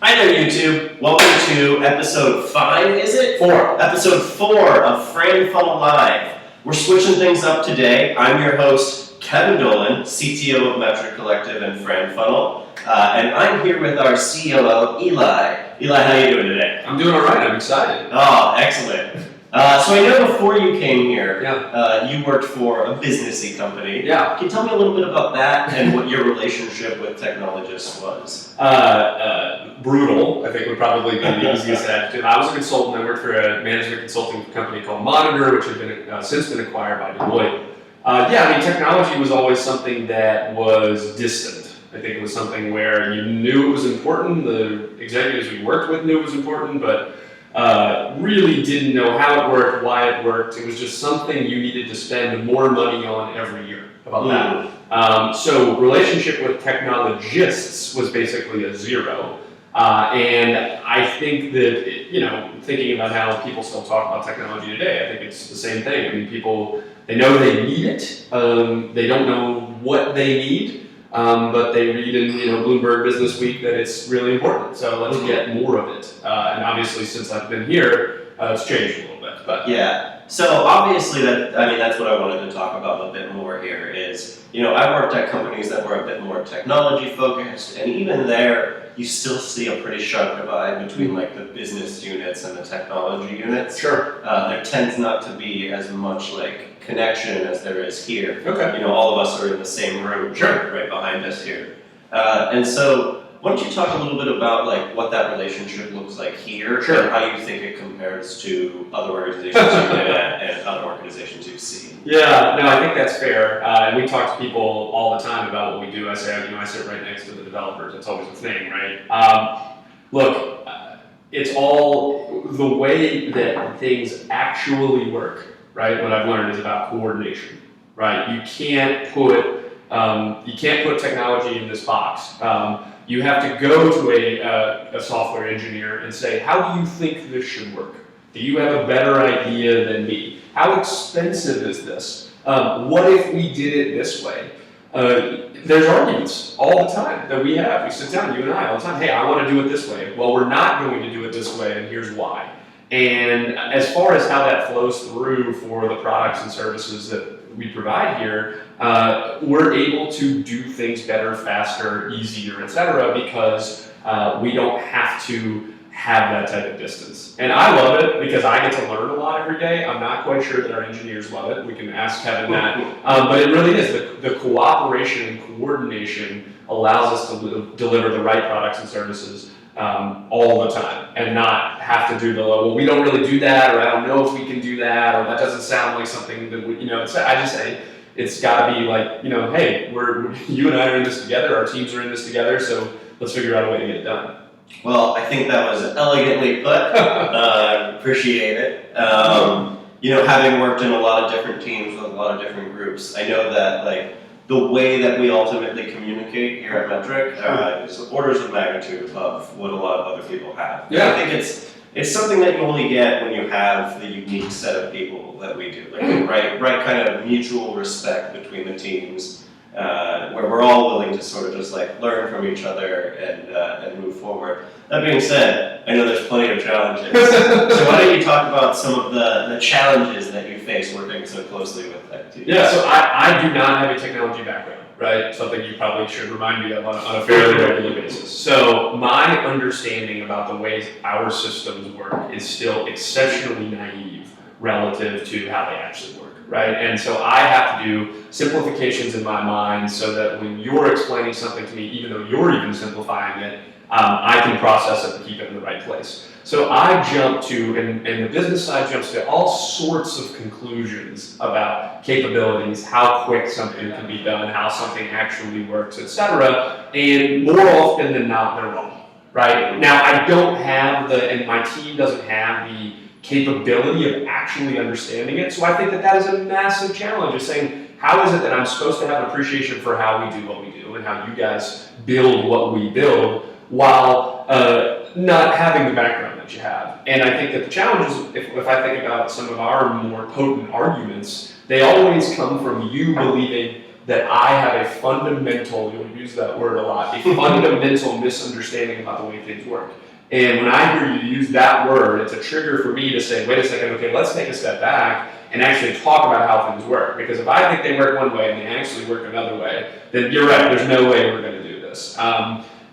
Hi there, YouTube. Welcome to episode 5, is it? 4. Episode 4 of FranFunnel Live. We're switching things up today. I'm your host, Kevin Dolan, CTO of Metric Collective and FranFunnel. And I'm here with our COO, Eli. Eli, how are you doing today? I'm doing all right. I'm excited. Oh, excellent. So I know before you came here, you worked for a Businessy company. Yeah. Can you tell me a little bit about that and what your relationship with technologists was? Brutal, I think would probably be the easiest adjective. I was a consultant. I worked for a management consulting company called Monitor, which has since been acquired by Deloitte. Technology was always something that was distant. I think it was something where you knew it was important. The executives we worked with knew it was important, but really didn't know how it worked, why it worked. It was just something you needed to spend more money on every year about that. So relationship with technologists was basically a zero. And I think that, thinking about how people still talk about technology today, I think it's the same thing. I mean, people, they know they need it. They don't know what they need, but they read in, Bloomberg Business Week that it's really important. So let's get more of it. And obviously, since I've been here, it's changed a little bit. But yeah. So obviously that's what I wanted to talk about a bit more here is, I worked at companies that were a bit more technology focused, and even there, you still see a pretty sharp divide between like the business units and the technology units. Sure. There tends not to be as much like connection as there is here. Okay. All of us are in the same room, sure, right behind us here. And so why don't you talk a little bit about like what that relationship looks like here, sure, and how you think it compares to other organizations you've been at and other organizations you've seen? Yeah, no, I think that's fair. And we talk to people all the time about what we do. I say, I sit right next to the developers. That's always a thing, right? Look, it's all the way that things actually work, right? What I've learned is about coordination, right? You can't put technology in this box. You have to go to a software engineer and say, how do you think this should work? Do you have a better idea than me? How expensive is this? What if we did it this way? There's arguments all the time that we have. We sit down, you and I, all the time. Hey, I want to do it this way. Well, we're not going to do it this way, and here's why. And as far as how that flows through for the products and services that we provide here, we're able to do things better, faster, easier, etc., because we don't have to have that type of distance. And I love it because I get to learn a lot every day. I'm not quite sure that our engineers love it. We can ask Kevin that. But it really is. The cooperation and coordination allows us to deliver the right products and services all the time and not have to do well, we don't really do that, or I don't know if we can do that, or that doesn't sound like something that we, I just say, it's got to be like, hey, you and I are in this together, our teams are in this together, so let's figure out a way to get it done. Well, I think that was elegantly put. Appreciate it. Having worked in a lot of different teams with a lot of different groups, I know that like the way that we ultimately communicate here at Metric is orders of magnitude above what a lot of other people have. Yeah. I think it's something that you only get when you have the unique set of people that we do. Like right kind of mutual respect between the teams. Where we're all willing to sort of just like learn from each other and move forward. That being said, I know there's plenty of challenges. So why don't you talk about some of the challenges that you face working so closely with that team? Yeah, so I do not have a technology background, right? Something you probably should remind me of on a fairly regular basis. So my understanding about the ways our systems work is still exceptionally naive relative to how they actually work. Right, and so I have to do simplifications in my mind so that when you're explaining something to me, even though you're even simplifying it, I can process it and keep it in the right place. So I jump to, and the business side jumps to all sorts of conclusions about capabilities, how quick something can be done, how something actually works, etc. And more often than not, they're wrong. Right now, I don't have and my team doesn't have the capability of actually understanding it. So I think that is a massive challenge, is saying, how is it that I'm supposed to have an appreciation for how we do what we do and how you guys build what we build while not having the background that you have? And I think that the challenge is, if I think about some of our more potent arguments, they always come from you believing that I have a fundamental, you'll use that word a lot, a fundamental misunderstanding about the way things work. And when I hear you use that word, it's a trigger for me to say, wait a second, okay, let's take a step back and actually talk about how things work. Because if I think they work one way and they actually work another way, then you're right, there's no way we're going to do this.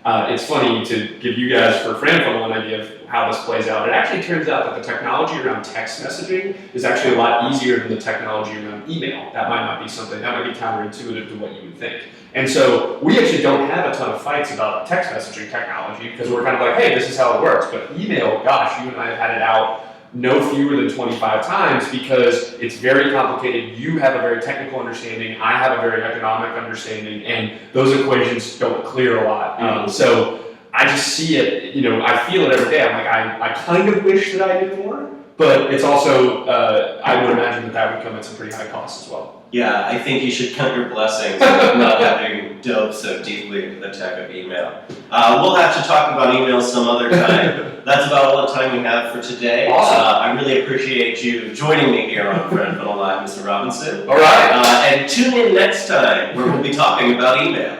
It's funny to give you guys for FranFunnel an idea of how this plays out. It actually turns out that the technology around text messaging is actually a lot easier than the technology around email. That might not be something, that might be counterintuitive to what you would think. And so we actually don't have a ton of fights about text messaging technology because we're kind of like, hey, this is how it works. But email, gosh, you and I have had it out no fewer than 25 times because it's very complicated. You have a very technical understanding. I have a very economic understanding, and those equations don't clear a lot. So I just see it, I feel it every day. I'm like, I kind of wish that I did more, but it's also, I would imagine that would come at some pretty high costs as well. Yeah, I think you should count your blessings of not having dove so deeply into the tech of email. We'll have to talk about email some other time. That's about all the time we have for today. Awesome. I really appreciate you joining me here on FranFunnel Live, Mr. Robinson. All right. And tune in next time where we'll be talking about email.